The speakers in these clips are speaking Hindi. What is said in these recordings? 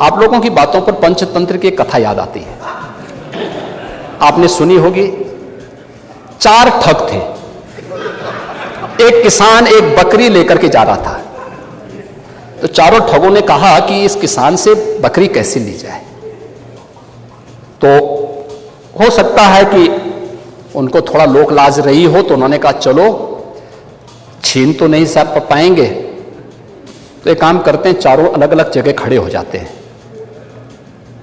आप लोगों की बातों पर पंचतंत्र की एक कथा याद आती है, आपने सुनी होगी। 4 ठग थे। एक किसान एक बकरी लेकर के जा रहा था, तो चारों ठगों ने कहा कि इस किसान से बकरी कैसे ली जाए। तो हो सकता है कि उनको थोड़ा लोक लाज रही हो, तो उन्होंने कहा चलो छीन तो नहीं साहब पाएंगे, तो एक काम करते हैं, चारों अलग अलग जगह खड़े हो जाते हैं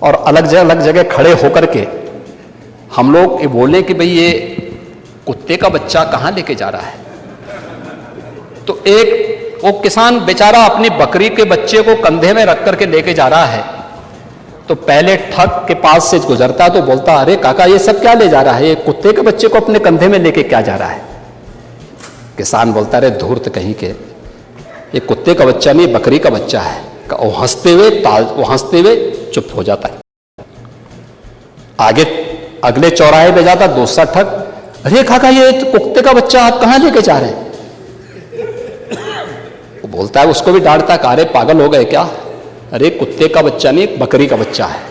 और अलग अलग जगह खड़े होकर के हम लोग ये बोलें कि भाई ये कुत्ते का बच्चा कहां लेके जा रहा है। तो एक वो किसान बेचारा अपनी बकरी के बच्चे को कंधे में रख करके लेके जा रहा है, तो पहले ठग के पास से गुजरता तो बोलता, अरे काका ये सब क्या ले जा रहा है, ये कुत्ते के बच्चे को अपने कंधे में लेके क्या जा रहा है। किसान बोलता, अरे धूर्त कहीं के, ये कुत्ते का बच्चा नहीं बकरी का बच्चा है। वो हंसते हुए चुप हो जाता है। आगे अगले चौराहे पे जाता दूसरा ठग, अरे काका ये कुत्ते का बच्चा आप कहां लेके जा रहे हैं। वो बोलता है, उसको भी डांटता, अरे पागल हो गए क्या, अरे कुत्ते का बच्चा नहीं बकरी का बच्चा है।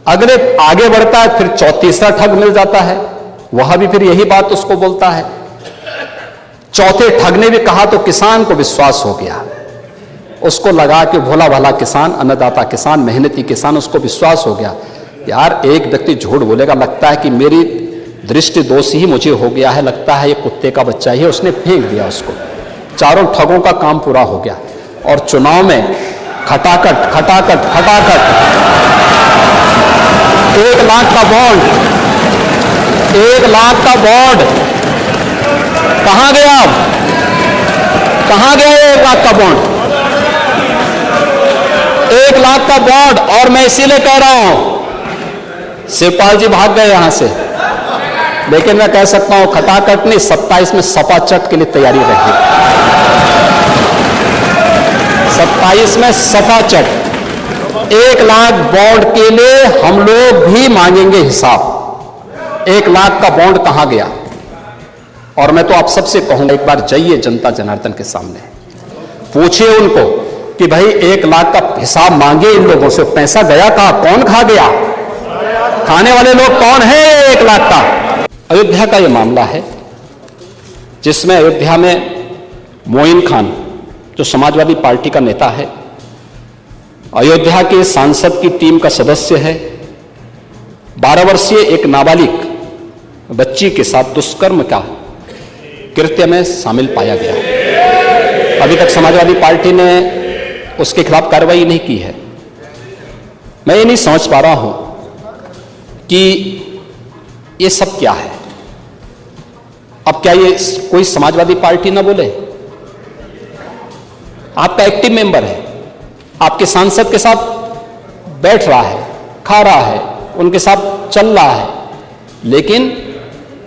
अगले आगे बढ़ता है, फिर तीसरा ठग मिल जाता है, वह भी फिर यही बात उसको बोलता है। चौथे ठग ने भी कहा तो किसान को विश्वास हो गया, उसको लगा कि भोला भाला किसान, अन्नदाता किसान, मेहनती किसान, उसको विश्वास हो गया यार एक व्यक्ति झूठ बोलेगा, लगता है कि मेरी दृष्टि दोष ही मुझे हो गया है, लगता है ये कुत्ते का बच्चा ही है, उसने फेंक दिया उसको। चारों ठगों का काम पूरा हो गया और चुनाव में खटाखट खटाखट खटाखट 1 लाख का बॉन्ड, 1 लाख का बॉन्ड कहां गया, कहां गया 1 लाख का बॉन्ड, 1 लाख का बॉन्ड। और मैं इसीलिए कह रहा हूं, शिवपाल जी भाग गए यहां से, लेकिन मैं कह सकता हूं खटाखट नहीं, 27 में सपा चट के लिए तैयारी रखी, 27 में सपा चट। 1 लाख बॉन्ड के लिए हम लोग भी मांगेंगे हिसाब, 1 लाख का बॉन्ड कहां गया। और मैं तो आप सबसे कहूंगा, एक बार जाइए जनता जनार्दन के सामने, पूछिए उनको कि भाई 1 लाख का हिसाब मांगे इन लोगों से, पैसा गया कहां, कौन खा गया, खाने वाले लोग कौन है 1 लाख का। अयोध्या का यह मामला है जिसमें अयोध्या में मोइन खान जो समाजवादी पार्टी का नेता है, अयोध्या के सांसद की टीम का सदस्य है, 12 वर्षीय एक नाबालिग बच्ची के साथ दुष्कर्म का कृत्य में शामिल पाया गया। अभी तक समाजवादी पार्टी ने उसके खिलाफ कार्रवाई नहीं की है। मैं ये नहीं समझ पा रहा हूं कि ये सब क्या है। अब क्या ये कोई समाजवादी पार्टी ना बोले, आपका एक्टिव मेंबर है, आपके सांसद के साथ बैठ रहा है, खा रहा है, उनके साथ चल रहा है, लेकिन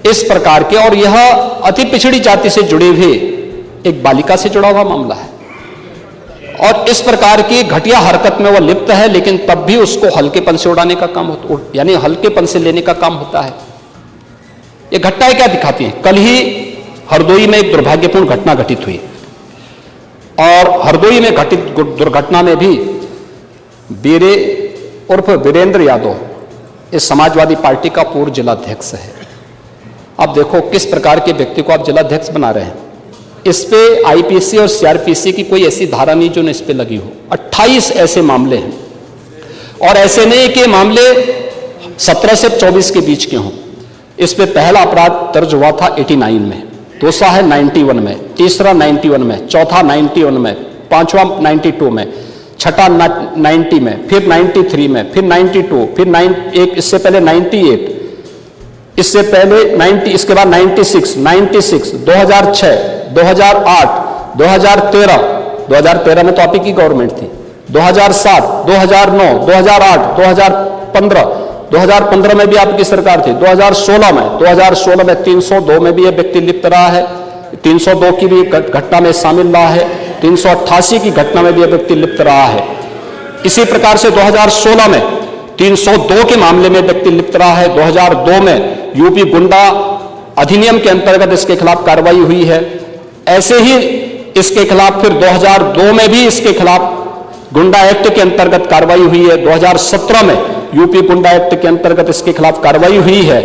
इस प्रकार के, और यह अति पिछड़ी जाति से जुड़ी हुई एक बालिका से जुड़ा हुआ मामला है, और इस प्रकार की घटिया हरकत में वह लिप्त है, लेकिन तब भी उसको हल्केपन से उड़ाने का काम होता, यानी हल्केपन से लेने का काम होता है। ये घटनाएं क्या दिखाती हैं। कल ही हरदोई में एक दुर्भाग्यपूर्ण घटना घटित हुई, और हरदोई में घटित दुर्घटना में भी बीरे उर्फ वीरेंद्र यादव इस समाजवादी पार्टी का पूर्व जिलाध्यक्ष है। अब देखो किस प्रकार के व्यक्ति को आप जिलाध्यक्ष बना रहे हैं। इस पे आईपीसी और सीआरपीसी की कोई ऐसी धारा नहीं जो इस पे लगी हो। 28 ऐसे मामले हैं, और ऐसे नहीं कि मामले 17 से 24 के बीच के हों। इस पे पहला अपराध दर्ज हुआ था 89 में, दूसरा है 91 में, तीसरा 91 में, चौथा 91 में, पांचवा 92 में, छठा 90 में, फिर 93 में, फिर 92, फिर इससे पहले 98, इससे पहले 90, इसके बाद 96, 2006, 2008, 2013 में तो आप ही की गवर्नमेंट थी, 2007, 2009, 2008, 2015 में भी आपकी सरकार थी, 2016 में 302 में भी यह व्यक्ति लिप्त रहा है, 302 की भी घटना में शामिल रहा है, 388 की घटना में भी यह व्यक्ति लिप्त रहा है। इसी प्रकार से 2016 में 302 के मामले में व्यक्ति लिप्त रहा है। 2002 में यूपी गुंडा अधिनियम के अंतर्गत इसके खिलाफ कार्रवाई हुई है। ऐसे ही इसके खिलाफ फिर 2002 में भी इसके खिलाफ गुंडा एक्ट के अंतर्गत कार्रवाई हुई है। 2017 में यूपी गुंडा एक्ट के अंतर्गत इसके खिलाफ कार्रवाई हुई है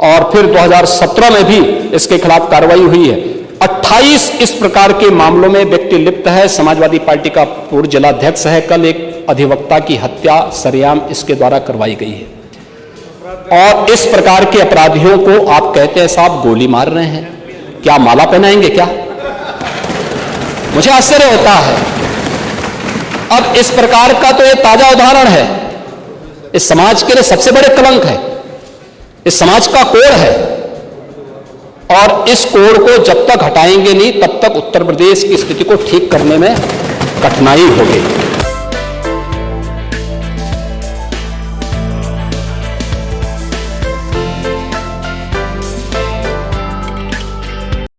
और फिर 2017 में भी इसके खिलाफ कार्रवाई हुई है। 28 इस प्रकार के मामलों में व्यक्ति लिप्त है। समाजवादी पार्टी का पूर्व जिलाध्यक्ष है। कल एक अधिवक्ता की हत्या सरेआम इसके द्वारा करवाई गई है। और इस प्रकार के अपराधियों को आप कहते हैं साहब गोली मार रहे हैं, क्या माला पहनाएंगे क्या? मुझे आश्चर्य होता है। अब इस प्रकार का तो एक ताजा उदाहरण है, इस समाज के लिए सबसे बड़े कलंक है, इस समाज का कोड है और इस कोड को जब तक हटाएंगे नहीं तब तक उत्तर प्रदेश की स्थिति को ठीक करने में कठिनाई होगी।